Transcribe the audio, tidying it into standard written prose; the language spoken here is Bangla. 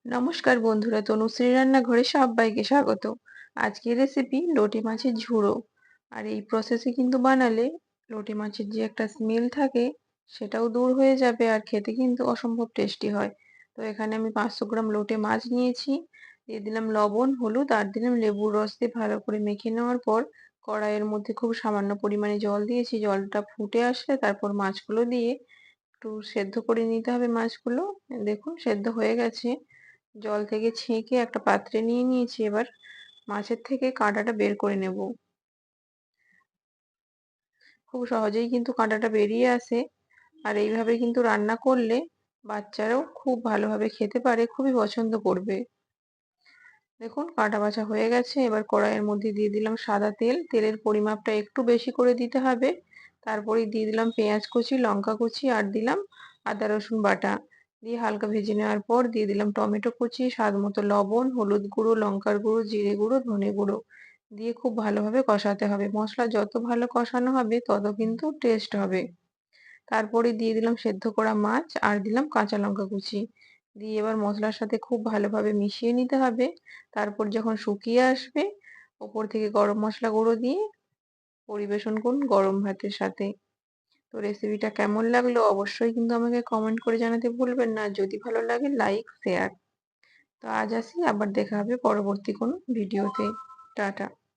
নমস্কার বন্ধুরা, তনুশ্রী রান্নাঘরে সবাইকে স্বাগত। আজকের রেসিপি লোটে মাছের ঝুড়ো। আর এই প্রসেসে কিন্তু বানালে লোটে মাছের যে একটা স্মেল থাকে সেটাও দূর হয়ে যাবে, আর খেতে কিন্তু অসম্ভব টেস্টি হয়। তো এখানে আমি 500 গ্রাম লোটে মাছ নিয়েছি, দিয়ে দিলাম লবণ, হলুদ আর দিলাম লেবুর রস দিয়ে ভালো করে মেখে নেওয়ার পর কড়াইয়ের মধ্যে খুব সামান্য পরিমাণে জল দিয়েছি। জলটা ফুটে আসলে তারপর মাছগুলো দিয়ে একটু সেদ্ধ করে নিতে হবে মাছগুলো। দেখুন সেদ্ধ হয়ে গেছে। জল থেকে ছেঁকে একটা পাত্রে নিয়ে নিয়েছি। এবার মাছের থেকে কাঁটাটা বের করে নেব। খুব সহজেই কিন্তু কাঁটাটা বেরিয়ে আসে, আর এইভাবে কিন্তু রান্না করলে বাচ্চারাও খুব ভালোভাবে খেতে পারে, খুবই পছন্দ করবে। দেখুন কাঁটা বাছা হয়ে গেছে। এবার কড়াইয়ের মধ্যে দিয়ে দিলাম সাদা তেল। তেলের পরিমাপটা একটু বেশি করে দিতে হবে। তারপরে দিয়ে দিলাম পেঁয়াজ কুচি, লঙ্কা কুচি আর দিলাম আদা রসুন বাটা। দিয়ে হালকা ভেজে নেওয়ার পর দিয়ে দিলাম টমেটো কুচি, স্বাদ মতো লবণ, হলুদ গুঁড়ো, লঙ্কার গুঁড়ো, জিরে গুঁড়ো, ধনে গুঁড়ো দিয়ে খুব ভালোভাবে কষাতে হবে। মশলা যত ভালো কষানো হবে তত কিন্তু টেস্ট হবে। তারপরে দিয়ে দিলাম সেদ্ধ করা মাছ আর দিলাম কাঁচা লঙ্কা কুচি। দিয়ে এবার মশলার সাথে খুব ভালোভাবে মিশিয়ে নিতে হবে। তারপর যখন শুকিয়ে আসবে, ওপর থেকে গরম মশলা গুঁড়ো দিয়ে পরিবেশন করুন গরম ভাতের সাথে। তো রেসিপিটা কেমন লাগলো অবশ্যই কিন্তু আমাকে কমেন্ট করে জানাতে ভুলবেন না। যদি ভালো লাগে লাইক শেয়ার। তো আজ আসি, আবার দেখা হবে পরবর্তী কোনো ভিডিওতে। টাটা।